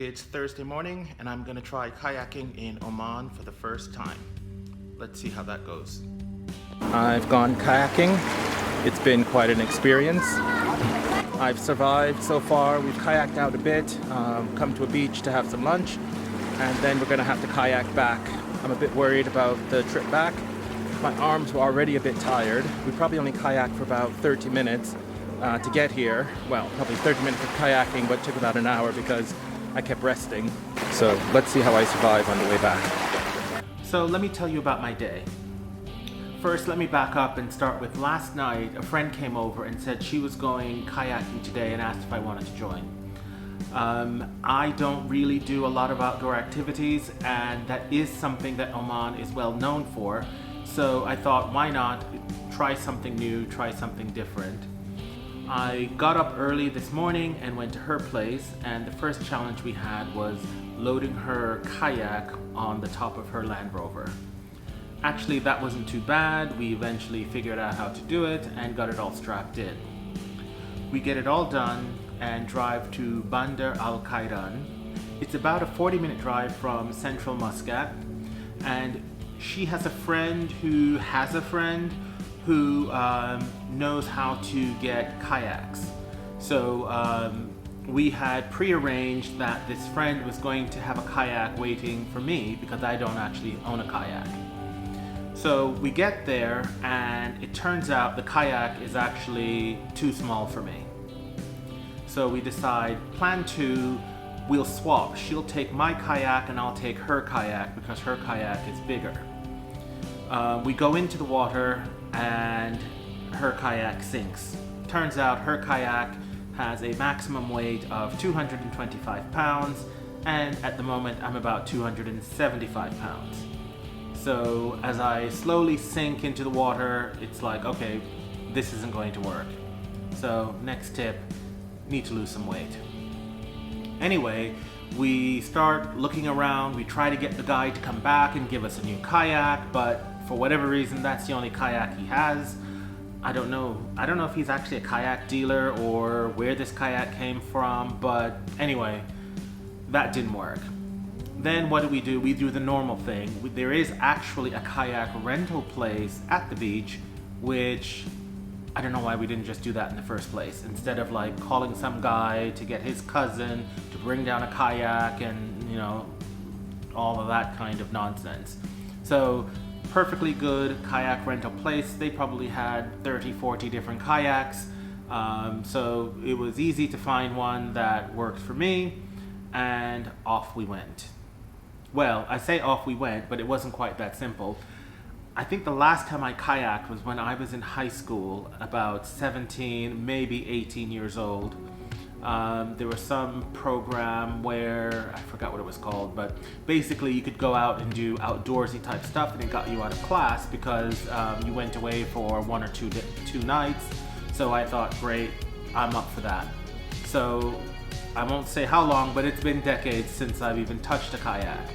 It's Thursday morning and I'm gonna try kayaking in Oman for the first time. Let's see how that goes. I've gone kayaking. It's been quite an experience. I've survived so far. We've kayaked out a bit, come to a beach to have some lunch, and then we're gonna have to kayak back. I'm a bit worried about the trip back. My arms were already a bit tired. We probably only kayaked for about 30 minutes to get here. Well, probably 30 minutes of kayaking, but it took about an hour because I kept resting. So let's see how I survive on the way back. So let me tell you about my day. First, let me back up and start with last night. A friend came over and said she was going kayaking today and asked if I wanted to join. I don't really do a lot of outdoor activities, and that is something that Oman is well known for. So I thought, why not try something new, try something different. I got up early this morning and went to her place, and the first challenge we had was loading her kayak on the top of her Land Rover. Actually, that wasn't too bad. We eventually figured out how to do it and got it all strapped in. We get it all done and drive to Bandar Khiran. It's about a 40-minute drive from central Muscat, and she has a friend who has a friend who knows how to get kayaks. So we had prearranged that this friend was going to have a kayak waiting for me because I don't actually own a kayak. So we get there and it turns out the kayak is actually too small for me. So we decide, plan two, we'll swap. She'll take my kayak and I'll take her kayak because her kayak is bigger. We go into the water and her kayak sinks. Turns out her kayak has a maximum weight of 225 pounds, and at the moment I'm about 275 pounds. So as I slowly sink into the water, it's like, okay, this isn't going to work. So next tip, need to lose some weight. Anyway, we start looking around, we try to get the guy to come back and give us a new kayak, but for whatever reason, that's the only kayak he has. I don't know if he's actually a kayak dealer or where this kayak came from, but anyway, that didn't work. Then what do? We do the normal thing. There is actually a kayak rental place at the beach, which I don't know why we didn't just do that in the first place. Instead of like calling some guy to get his cousin to bring down a kayak and, you know, all of that kind of nonsense. So perfectly good kayak rental place. They probably had 30, 40 different kayaks. So it was easy to find one that worked for me, and off we went. Well, I say off we went, but it wasn't quite that simple. I think the last time I kayaked was when I was in high school, about 17, maybe 18 years old. There was some program where, I forgot what it was called, but basically you could go out and do outdoorsy type stuff, and it got you out of class because you went away for 1 or 2 nights. So I thought, great, I'm up for that. So I won't say how long, but it's been decades since I've even touched a kayak.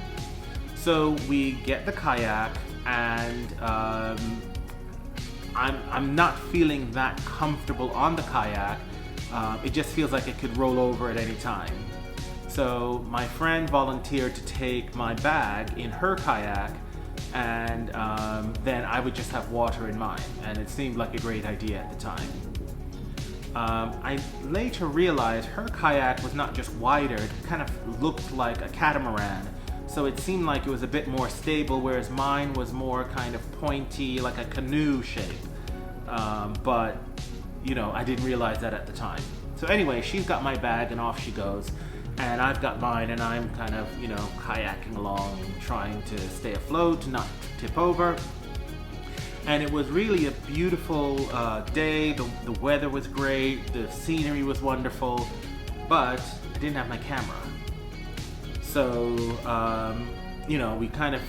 So we get the kayak, and I'm not feeling that comfortable on the kayak. It just feels like it could roll over at any time. So my friend volunteered to take my bag in her kayak, and then I would just have water in mine, and it seemed like a great idea at the time. I later realized her kayak was not just wider, it kind of looked like a catamaran. So it seemed like it was a bit more stable, whereas mine was more kind of pointy, like a canoe shape. But you know, I didn't realize that at the time. So anyway, she's got my bag and off she goes, and I've got mine, and I'm kind of, you know, kayaking along, trying to stay afloat, to not tip over. And it was really a beautiful day. The weather was great, the scenery was wonderful, but I didn't have my camera. So, you know, we kind of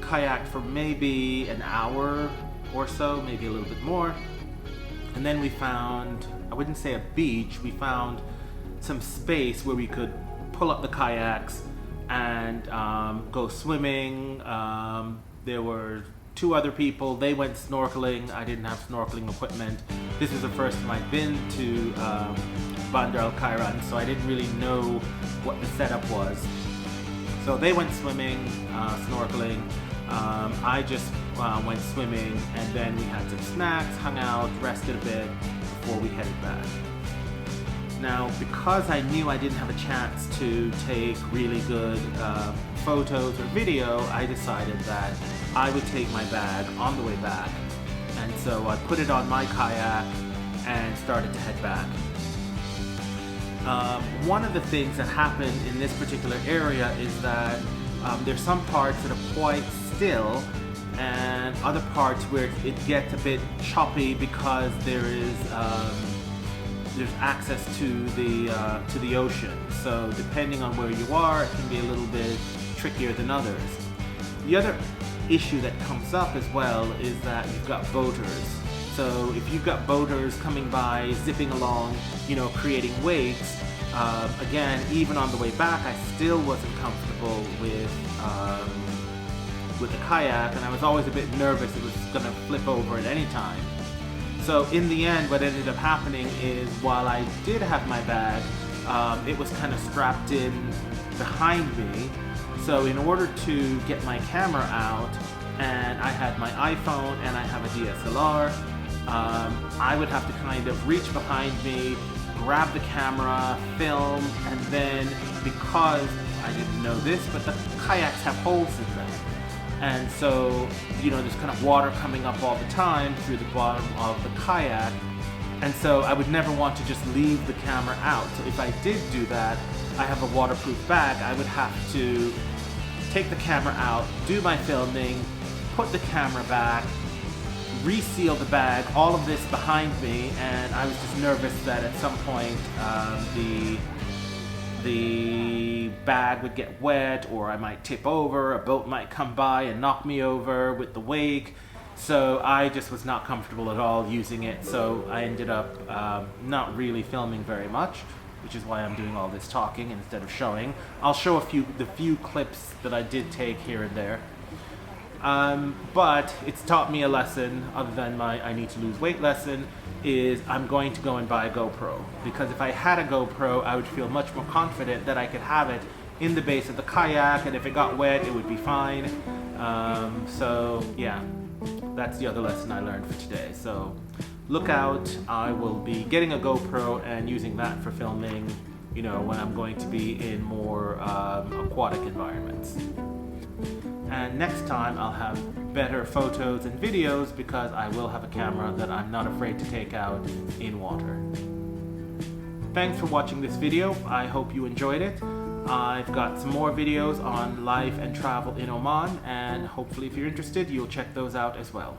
kayaked for maybe an hour or so, maybe a little bit more. And then we found, I wouldn't say a beach, we found some space where we could pull up the kayaks and go swimming. There were 2 other people, they went snorkeling. I didn't have snorkeling equipment. This was the first time I'd been to Bandar Khiran, so I didn't really know what the setup was. So they went swimming, snorkeling. I just went swimming, and then we had some snacks, hung out, rested a bit before we headed back. Now, because I knew I didn't have a chance to take really good photos or video, I decided that I would take my bag on the way back. And so I put it on my kayak and started to head back. One of the things that happened in this particular area is that there's some parts that are quite still and other parts where it gets a bit choppy because there's access to the ocean. So depending on where you are, it can be a little bit trickier than others. The other issue that comes up as well is that you've got boaters. So if you've got boaters coming by, zipping along, you know, creating waves, again, even on the way back, I still wasn't comfortable with the kayak, and I was always a bit nervous it was going to flip over at any time. So in the end, what ended up happening is while I did have my bag, it was kind of strapped in behind me. So in order to get my camera out, and I had my iPhone and I have a DSLR, I would have to kind of reach behind me, grab the camera, film, and then because I didn't know this, but the kayaks have holes in them. And so, you know, there's kind of water coming up all the time through the bottom of the kayak. And so I would never want to just leave the camera out. So if I did do that, I have a waterproof bag, I would have to take the camera out, do my filming, put the camera back, reseal the bag, all of this behind me, and I was just nervous that at some point the bag would get wet, or I might tip over, a boat might come by and knock me over with the wake. So I just was not comfortable at all using it, so I ended up not really filming very much, which is why I'm doing all this talking instead of showing. I'll show the few clips that I did take here and there. But it's taught me a lesson, other than my I need to lose weight lesson, is I'm going to go and buy a GoPro. Because if I had a GoPro, I would feel much more confident that I could have it in the base of the kayak, and if it got wet, it would be fine. So yeah, that's the other lesson I learned for today. So look out, I will be getting a GoPro and using that for filming, you know, when I'm going to be in more aquatic environments. And next time I'll have better photos and videos because I will have a camera that I'm not afraid to take out in water. Thanks for watching this video. I hope you enjoyed it. I've got some more videos on life and travel in Oman, and hopefully if you're interested, you'll check those out as well.